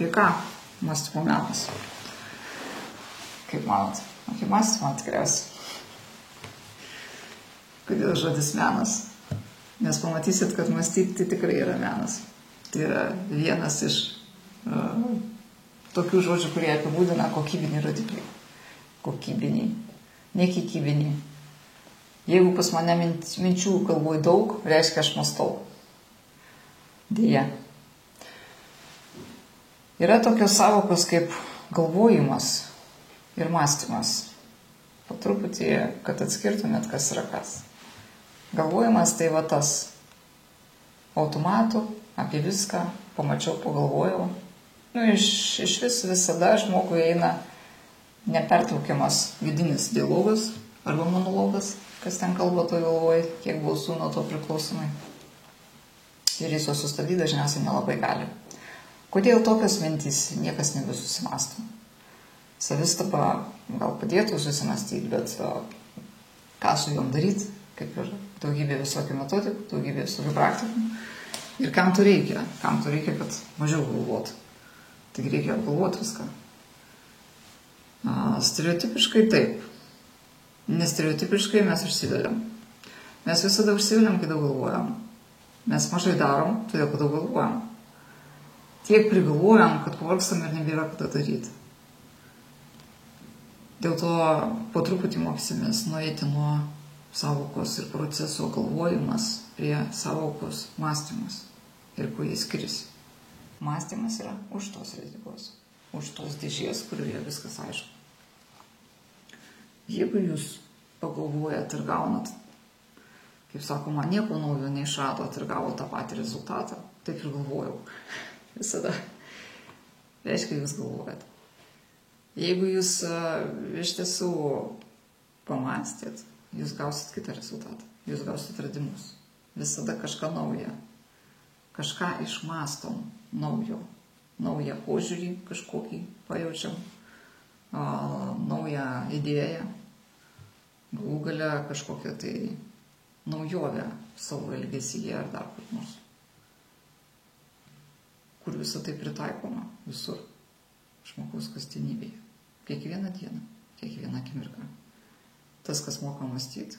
Apie ką mąstymo menas? Kaip manot? Apie mąstymą tikriausiai. Kodėl žodis menas? Nes pamatysit, kad mąstyti tikrai yra menas. Tai yra vienas iš tokių žodžių, kurie apibūdina kokybinį rodiklį. Kokybiniai, nekiekybiniai. Jeigu pas mane minčių galvoj daug, reiškia aš mąstau. Deja. Yra tokios savokos kaip galvojimas ir mąstymas. Po truputį, kad atskirtumėt, kas yra kas. Galvojimas tai va tas automatų, apie viską, pamačiau, pagalvojau. Iš vis visada žmogui eina nepertraukiamas vidinis dialogas arba monologas, kas ten kalba toj galvoj, kiek balsų nuo to priklausomai. Ir jis jo sustabdyti dažniausiai nelabai gali. Kodėl tokios mintys niekas nebesusimąsto? Savistaba gal padėtų susimąstyti, bet ką su jom daryti, kaip ir daugybė visokių metodikų, daugybė visokių praktikų. Ir kam to reikia? Kam to reikia, kad mažiau galvotų? Tik reikia apgalvoti viską. Stereotipiškai taip. Nestereotipiškai mes užsiveliam. Mes visada užsiveliam, kai daug galvojam. Mes mažai darom, todėl kad daug galvojam. Tiek prigalvojam, kad pavargstam ir nebėra ką daryti. Dėl to po truputį mokysimės nueiti nuo savokos ir proceso galvojimas prie savokos mąstymas. Ir kuo jis skiriasi. Mąstymas yra už tos rizikos, už tos dėžės, kurioje viskas aišku. Jeigu jūs pagalvojat ir gaunat, kaip sakoma, nieko naujo neišradot ir gavot tą patį rezultatą, taip ir galvojau. Visada. Reiškia, jūs galvojat. Jeigu jūs iš tiesų pamąstėt, jūs gausit kitą rezultatą. Jūs gausit atradimus. Visada kažką naują. Kažką išmąstom naujo. Naują požiūrį kažkokį pajaučiam. Naują idėją. Galų gale kažkokią tai naujovę savo elgesyje ar dar kur nors. Kur visą tai pritaikoma visur. Žmogaus kasdienybėje. Kiekvieną dieną, kiekvieną akimirką. Tas, kas moka mąstyti,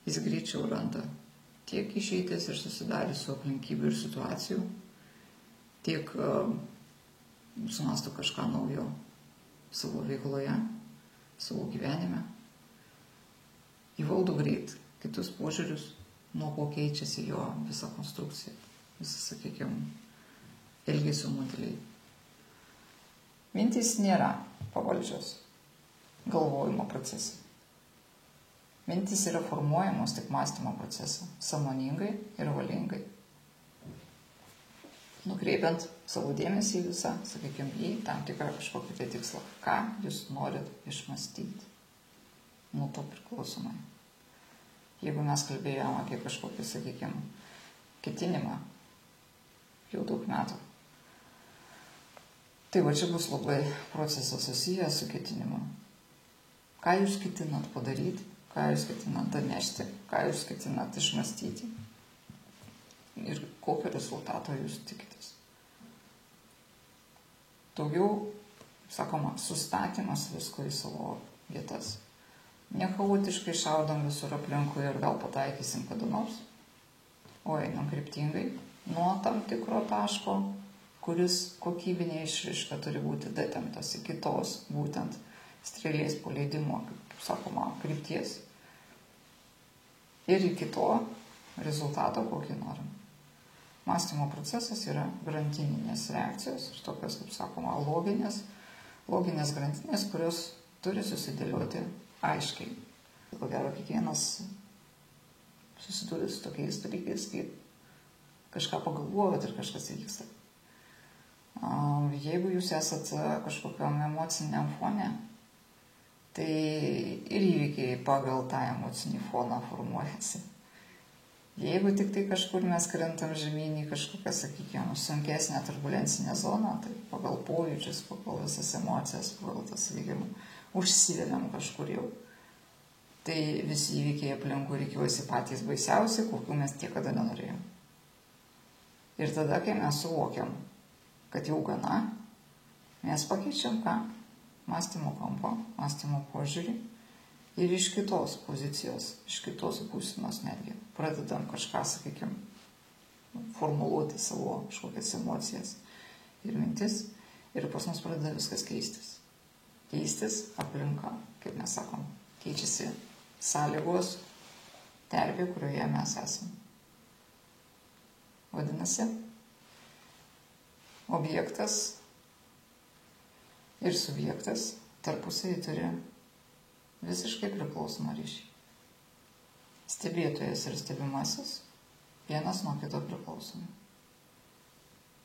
jis greičiau randa tiek išeitis ir susidariusių aplinkybių ir situacijų, tiek sumąsto kažką naujo savo veikloje, savo gyvenime. Įvaldo greit kitus požiūrius, nuo ko keičiasi jo visa konstrukcija, visa, sakykime, elgesio modeliai. Mintys nėra pavaldžios galvojimo procesai. Mintys yra formuojamos tik mąstymo procesą, sąmoningai ir valingai. Nukreipiant savo dėmesį visą, sakykime, į tam tikrą kažkokį tai tikslą. Ką jūs norit išmąstyti? Nuo to priklausomai. Jeigu mes kalbėjome apie kažkokį, sakykime, ketinimą jau daug metų, tai va čia bus labai procesas susijęs su ketinimu. Ką jūs ketinat padaryti, ką jūs ketinat atnešti, ką jūs ketinat išmąstyti ir kokio rezultato jūs tikitės. Daugiau, sakoma, sustatymas visko į savo vietas. Ne chaotiškai šaudom visur aplinkui ir gal pataikysim kada nors, o einam kryptingai nuo tam tikro taško, kuris kokybinė išraiška turi būti datemptas iki tos būtent strėlės paleidimo, kaip sakoma, krypties. Ir iki to rezultato, kokį norim. Mąstymo procesas yra grandininės reakcijos ir tokios, kaip sakoma, loginės grandinės, kurios turi susidėlioti aiškiai. Ko gero, kiekvienas susidūrė su tokiais dalykais, kaip kažką pagalvojot ir kažkas įvyksta. Jeigu jūs esat kažkokiam emociniam fone, tai ir įvykiai pagal tą emocinį foną formuojasi. Jeigu tik tai kažkur mes krentam žemyn į kažkokią, sakykime, sunkesnę turbulencinę zoną, tai pagal pojūčius, pagal visas emocijas, pagal tas, sakykime, užsiveliam kažkur jau. Tai visi įvykiai aplinkui reikiuosi patys baisiausi, kokių mes niekada nenorėjom. Ir tada, kai mes suvokiam, kad jau gana, mes pakeičiam ką? Mąstymo kampą, mąstymo požiūrį ir iš kitos pozicijos, iš kitos būsenos netgi pradedam kažką, sakykime, formuluoti savo kažkokias emocijas ir mintis ir pas mus pradeda viskas keistis. Keistis aplinka, kaip mes sakom, keičiasi sąlygos, terpė, kurioje mes esame. Vadinasi, objektas ir subjektas tarpusavy turi visiškai priklausomą ryšį. Stebėtojas ir stebimasis vienas nuo kito priklausomi.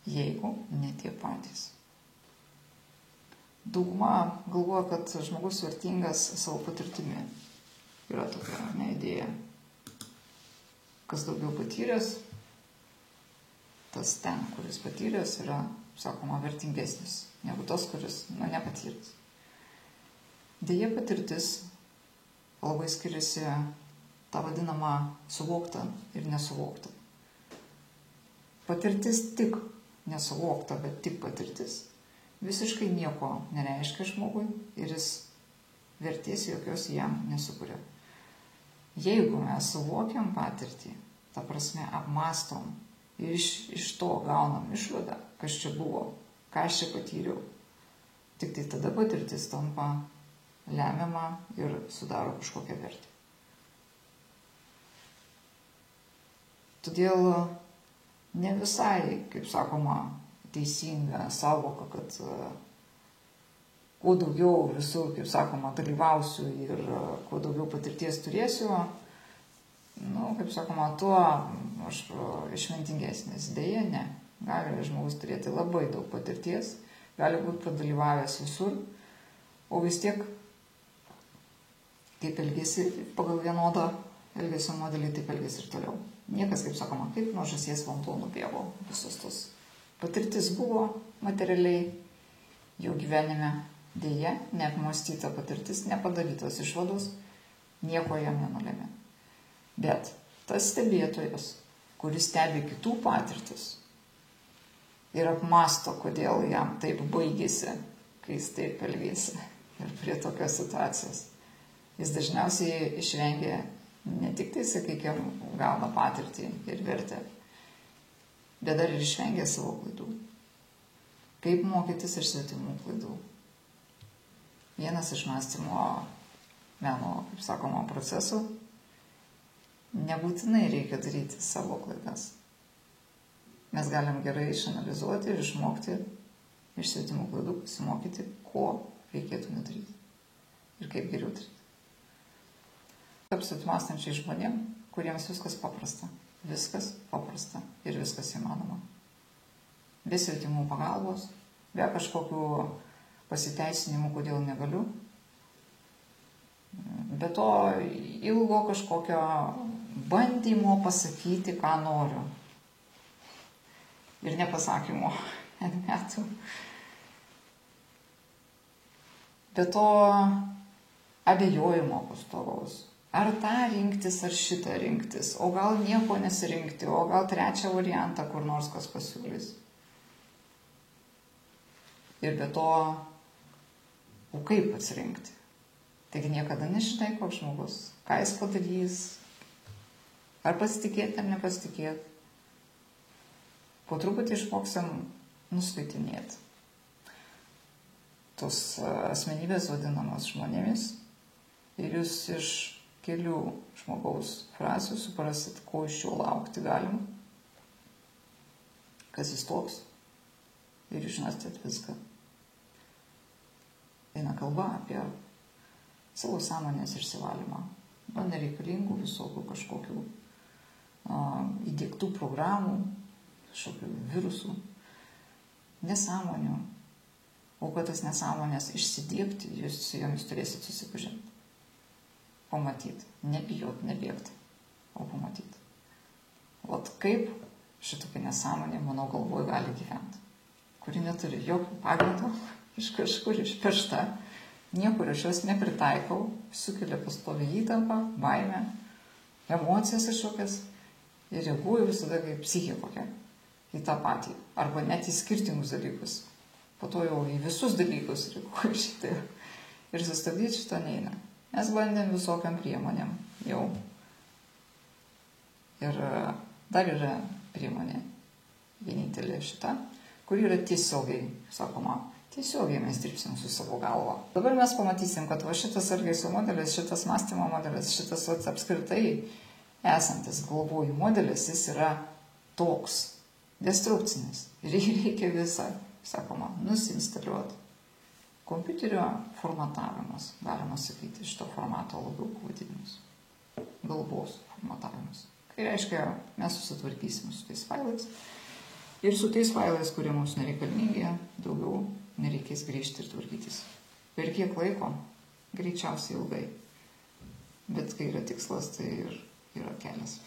Jeigu ne tie patys. Dauguma galvoja, kad žmogus vertingas savo patirtimi. Yra tokia idėja. Kas daugiau patyręs, tas ten, kuris patyręs, yra, sakoma, vertingesnis negu tas, kuris nepatyręs. Deja, patirtis labai skiriasi tą vadinamą suvokta ir nesuvokta. Patirtis tik nesuvokta, bet tik patirtis visiškai nieko nereiškia žmogui ir jis vertės jokios jam nesukuria. Jeigu mes suvokiam patirtį, ta prasme apmąstom ir iš to gaunam išvadą, kas čia buvo, ką aš čia patyriau, tik tai tada patirtis tampa lemiama ir sudaro kažkokią vertę. Todėl ne visai, kaip sakoma, teisinga savoka, kad kuo daugiau visur, kaip sakoma, dalyvausiu ir kuo daugiau patirties turėsiu, kaip sakoma, tuo aš išmintingesnis. Deja, ne. Gali žmogus turėti labai daug patirties, gali būti padalyvavęs visur, o vis tiek, kaip elgesi pagal vienodą elgesio modelį, taip elgesi ir toliau. Niekas, kaip sakoma, kaip nuo žąsies vanduo nubėgo visus tos. Patirtis buvo materialiai jo gyvenime, deja, neapmąstyta patirtis, nepadarytos išvados, nieko jam nenulėmė. Bet tas stebėtojas, kuris stebi kitų patirtis ir apmąsto, kodėl jam taip baigėsi, kai jis taip elgėsi ir prie tokios situacijos, jis dažniausiai išvengia ne tik tai, sakykime, gauna patirtį ir vertę, bet dar ir išvengia savo klaidų. Kaip mokytis iš svetimų klaidų? Vienas iš mąstymo meno, kaip sakoma, procesų, nebūtinai reikia daryti savo klaidas. Mes galim gerai išanalizuoti ir išmokti iš svetimų klaidų, pasimokyti, ko reikėtų nedaryti ir kaip geriau daryti. Tapsit mąstančiai žmonėm, kuriems viskas paprasta ir viskas įmanoma. Be svetimų pagalbos, be kažkokių pasiteisinimų, kodėl negaliu, be to ilgo kažkokio bandymo pasakyti, ką noriu. Ir nepasakymo metų. Be to abejojimo pastovaus. Ar tą rinktis, ar šitą rinktis, o gal nieko nesirinkti, o gal trečią variantą kur nors kas pasiūlys. Ir be to, o kaip atsirinkti? Taigi niekada nežinai, koks žmogus, ką jis padarys, ar pasitikėti, ar nepasitikėti. Po truputį išmoksim nuskaitinėti. Tos asmenybės vadinamos žmonėmis ir jūs iš kelių žmogaus frazių suprasit, ko iš jo laukti galima, kas jis toks ir išmestėt viską. Eina kalba apie savo sąmonės išsivalymą, nereikalingų visokių kažkokių įdiegtų programų, kažkokių virusų, nesąmonių, o kad tas nesąmonės išsidiegti, jūs su jomis turėsit susipažinti, pamatyti, nebijot, nebėgti, o pamatyti. Vat kaip šitokia nesąmonė mano galvoje gali gyventi, kuri neturi jokio pagrindo, iš kažkur išpešta, niekur aš jos nepritaikau, sukelia pastovią įtampą, baimę, emocijas kažkokias ir reaguoju visada kaip psichė kokia. į tą patį, arba net į skirtingus dalykus. Po to jau į visus dalykus reikia šitą. Ir sustabdyti šito neina. Mes bandėm visokiam priemonėm jau. Ir dar yra priemonė, vienintelė šita, kur yra tiesiogiai, sakoma, tiesiogiai mes dirbsim su savo galva. Dabar mes pamatysim, kad va šitas elgesio modelis, šitas mąstymo modelis, šitas apskritai esantis galvojų modelis, jis yra toks destrukcinis. Ir jį reikia visą, sakoma, nusinstaliuoti. Kompiuterio formatavimas, galima sakyti, šito formato labiau pavadinimus. Galvos formatavimas. Tai reiškia, mes susitvarkysime su tais failais. Ir su tais failais, kurie mums nereikalingi, daugiau nereikės grįžti ir tvarkytis. Per kiek laiko? Greičiausiai ilgai. Bet kai yra tikslas, tai ir yra kelias.